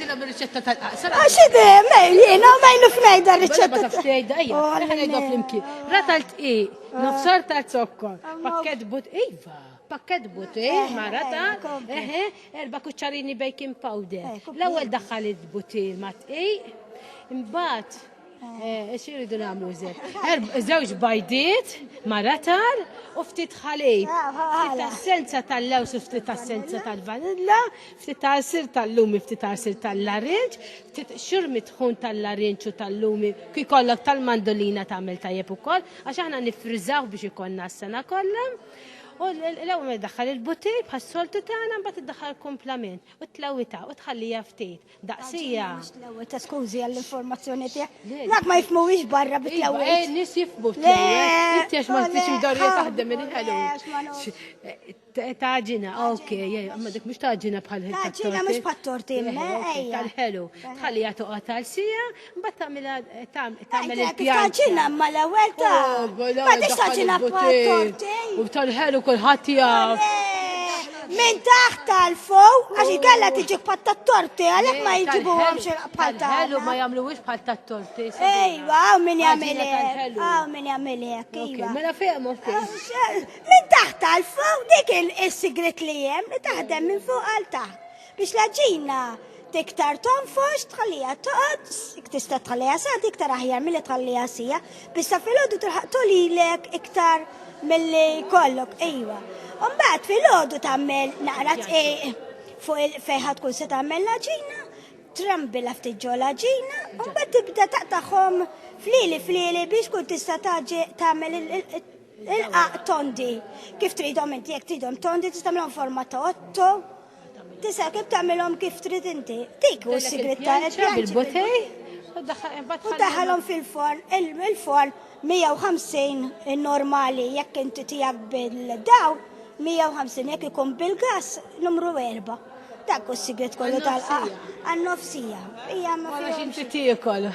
Għajdina bir-riċetta tal-qaqsar. Għaxide, jiena ma jnu f'najda Wala ma riċetta. taf tgħidha, ejja, neħa ngħidu flimkien. Ratalt nofsar tal-zokkor, pakket Iva, pakket butil, marata, erba' kuċċarini baking powder. L-ewwel daħħalit butil ma tqiq, imbagħad xiridu nagħmlu żewġ bajdiet, maratar u ftit ħalib. Ftit assenza tal-lews u ftit assenza tal-vanilla, ftit għasir tal-lumi, ftit għasir tal-larinġ, ftit xurmi tħun tal-larinġ u tal-lumi, ki kollok tal-mandolina tagħmel tajjeb ukoll, għax aħna nifriżaw biex ikonna s-sena kollha. U l-ewwel ma jdaħħal il-butil bħas-soltu tagħna mbagħad iddaħħal komplament u tlawita u tħallija ftit. Daqsija. Tlawita, skużi għall-informazzjoni tiegħek. Dak ma jifhmuwix barra bit-tlawit. Nies jifhmu tlawit. Inti għax ma tix dorja taħdem minn ħelu. Taġina, okej, ma dik mhux taġina bħal Taġina mhux bħat-torti, ejja. Tal-ħelu. Tħallija toqgħod tal-sija, mbagħad tagħmel il-pjan. Taġina ma l-ewwel ta' ma tix taġina bħat-torti. U tal-ħelu kulħadd jaf. Min taħt tal-fuq, għax ikella tiġi bħal torti, għalhekk ma jġibuhomx bħal tal-ħelu ma jagħmluwix bħal tat-torti. Ejwa, għaw min jagħmel hekk, għaw min jagħmel hekk, ejwa. Mela fehmu Min taħt tal-fuq dik is-sigret li hemm li taħdem minn fuq għal taħt. Biex l-ġina tiktar tonfox tħallija toqgħod, tista' tħallija sa iktar aħjar milli tħallija sija, biex ta' filgħodu tilħaq tolilek iktar milli kollok, ejwa. Mbagħad filgħodu tagħmel naqra fuq fejn tkun se tagħmel l-ġina, trambila ftit ġo l-ġina, u mbagħad tibda taqtaħħom flili biex tkun tista' tagħmel il-qaq tondi. Kif tridhom inti, jekk tridhom tondi tista' tagħmelhom forma ta' otto. Tista' kif tagħmelhom kif trid inti. Dik hu s-sigret bil-butej. U daħalhom fil-forn, il-forn 150 normali jekk inti tiegħek bil-dawl, 150 jekk ikun bil-gas numru 4. Dak hu s-sigret kollu tal-qaq għan-nofsija. Hija ma Wara x'inti tiekol.